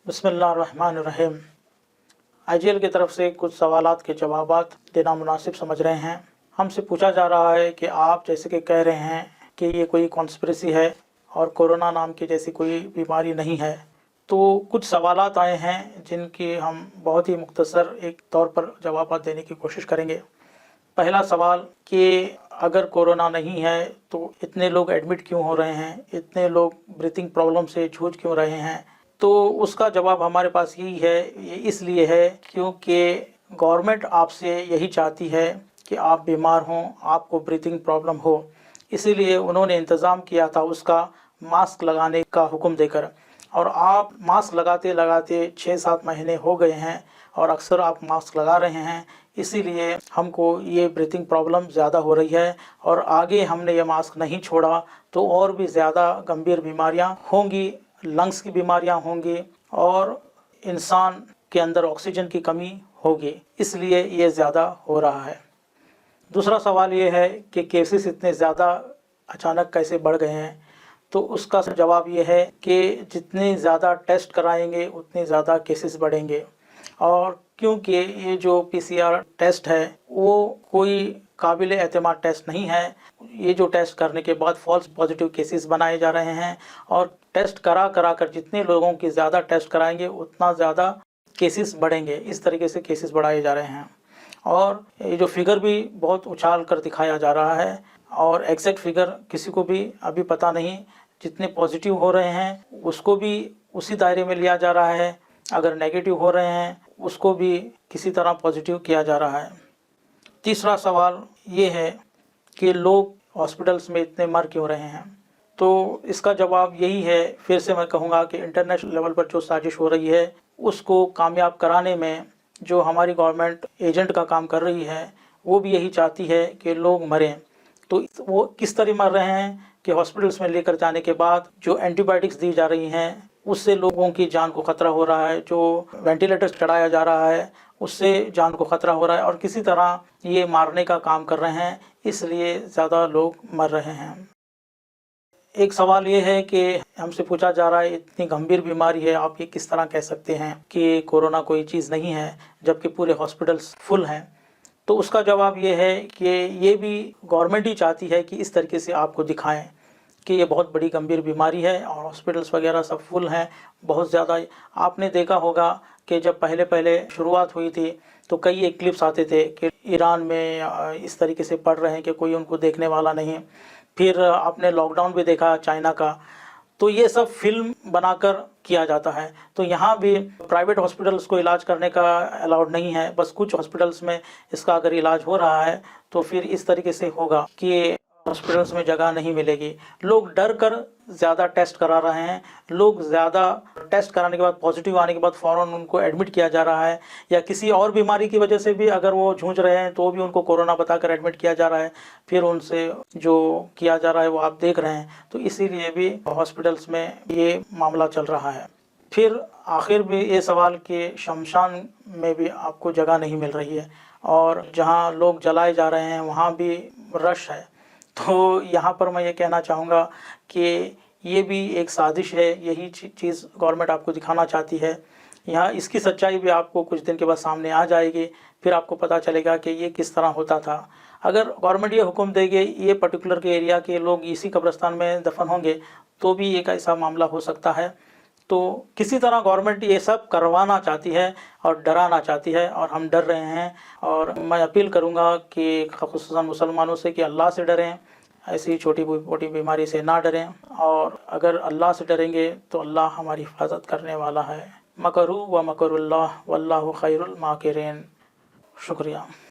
बिस्मिल्लाहिर्रहमानिर्रहीम। IGL की तरफ से कुछ सवालात के जवाबात देना मुनासिब समझ रहे हैं। हमसे पूछा जा रहा है कि आप जैसे कि कह रहे हैं कि ये कोई कॉन्स्पिरेसी है और कोरोना नाम की जैसी कोई बीमारी नहीं है, तो कुछ सवालात आए हैं जिनकी हम बहुत ही मुख्तसर एक तौर पर जवाब देने की कोशिश करेंगे। पहला सवाल कि अगर कोरोना नहीं है तो इतने लोग एडमिट क्यों हो रहे हैं, इतने लोग ब्रीथिंग प्रॉब्लम से जूझ क्यों रहे हैं? तो उसका जवाब हमारे पास यही है, ये इसलिए है क्योंकि गवर्नमेंट आपसे यही चाहती है कि आप बीमार हों, आपको ब्रीथिंग प्रॉब्लम हो। इसीलिए उन्होंने इंतज़ाम किया था उसका मास्क लगाने का हुक्म देकर, और आप मास्क लगाते लगाते 6-7 महीने हो गए हैं और अक्सर आप मास्क लगा रहे हैं। इसीलिए हमको ये ब्रीथिंग प्रॉब्लम ज़्यादा हो रही है और आगे हमने ये मास्क नहीं छोड़ा तो और भी ज़्यादा गंभीर बीमारियां होंगी, लंग्स की बीमारियां होंगी और इंसान के अंदर ऑक्सीजन की कमी होगी, इसलिए ये ज़्यादा हो रहा है। दूसरा सवाल ये है कि केसेस इतने ज़्यादा अचानक कैसे बढ़ गए हैं? तो उसका जवाब ये है कि जितने ज़्यादा टेस्ट कराएंगे उतने ज़्यादा केसेस बढ़ेंगे, और क्योंकि ये जो PCR टेस्ट है वो कोई काबिल एतमाद टेस्ट नहीं है। ये जो टेस्ट करने के बाद फॉल्स पॉजिटिव केसेस बनाए जा रहे हैं, और टेस्ट करा कर जितने लोगों की ज़्यादा टेस्ट कराएंगे उतना ज़्यादा केसेस बढ़ेंगे। इस तरीके से केसेस बढ़ाए जा रहे हैं, और ये जो फिगर भी बहुत उछाल कर दिखाया जा रहा है, और एग्जैक्ट फिगर किसी को भी अभी पता नहीं। जितने पॉजिटिव हो रहे हैं उसको भी उसी दायरे में लिया जा रहा है, अगर नेगेटिव हो रहे हैं उसको भी किसी तरह पॉजिटिव किया जा रहा है। तीसरा सवाल ये है कि लोग हॉस्पिटल्स में इतने मर क्यों रहे हैं? तो इसका जवाब यही है, फिर से मैं कहूँगा कि इंटरनेशनल लेवल पर जो साजिश हो रही है उसको कामयाब कराने में जो हमारी गवर्नमेंट एजेंट का काम कर रही है वो भी यही चाहती है कि लोग मरें। तो वो किस तरह मर रहे हैं कि हॉस्पिटल्स में लेकर जाने के बाद जो एंटीबायोटिक्स दी जा रही हैं उससे लोगों की जान को ख़तरा हो रहा है, जो वेंटिलेटर्स चढ़ाया जा रहा है उससे जान को ख़तरा हो रहा है, और किसी तरह ये मारने का काम कर रहे हैं, इसलिए ज़्यादा लोग मर रहे हैं। एक सवाल ये है कि हमसे पूछा जा रहा है इतनी गंभीर बीमारी है, आप ये किस तरह कह सकते हैं कि कोरोना कोई चीज़ नहीं है जबकि पूरे हॉस्पिटल्स फुल हैं? तो उसका जवाब ये है कि ये भी गवर्नमेंट ही चाहती है कि इस तरीके से आपको दिखाएं कि ये बहुत बड़ी गंभीर बीमारी है और हॉस्पिटल्स वगैरह सब फुल हैं बहुत ज़्यादा। आपने देखा होगा कि जब पहले शुरुआत हुई थी तो कई एक क्लिप्स आते थे कि ईरान में इस तरीके से पढ़ रहे हैं कि कोई उनको देखने वाला नहीं। फिर आपने लॉकडाउन भी देखा चाइना का। तो ये सब फिल्म बनाकर किया जाता है। तो यहाँ भी प्राइवेट हॉस्पिटल्स को इलाज करने का अलाउड नहीं है, बस कुछ हॉस्पिटल्स में इसका अगर इलाज हो रहा है तो फिर इस तरीके से होगा कि हॉस्पिटल्स में जगह नहीं मिलेगी। लोग डर कर ज़्यादा टेस्ट करा रहे हैं, लोग ज़्यादा टेस्ट कराने के बाद पॉजिटिव आने के बाद फ़ौरन उनको एडमिट किया जा रहा है, या किसी और बीमारी की वजह से भी अगर वो जूझ रहे हैं तो भी उनको कोरोना बताकर एडमिट किया जा रहा है, फिर उनसे जो किया जा रहा है वो आप देख रहे हैं। तो इसीलिए भी हॉस्पिटल्स में ये मामला चल रहा है। फिर आखिर में ये सवाल कि शमशान में भी आपको जगह नहीं मिल रही है, और जहाँ लोग जलाए जा रहे हैं वहाँ भी रश है। तो यहाँ पर मैं ये कहना चाहूँगा कि ये भी एक साजिश है, यही चीज़ गवर्नमेंट आपको दिखाना चाहती है। यहाँ इसकी सच्चाई भी आपको कुछ दिन के बाद सामने आ जाएगी, फिर आपको पता चलेगा कि ये किस तरह होता था। अगर गवर्नमेंट ये हुक्म देगी ये पर्टिकुलर के एरिया के लोग इसी कब्रिस्तान में दफन होंगे तो भी एक ऐसा मामला हो सकता है। तो किसी तरह गवर्नमेंट ये सब करवाना चाहती है और डराना चाहती है, और हम डर रहे हैं। और मैं अपील करूंगा कि ख़ुसूसन मुसलमानों से कि अल्लाह से डरें, ऐसी छोटी मोटी बीमारी से ना डरें, और अगर अल्लाह से डरेंगे तो अल्लाह हमारी हिफाजत करने वाला है। मकरू व मकरुल्लाह वल्लाहु खैरुल माकिरीन। शुक्रिया।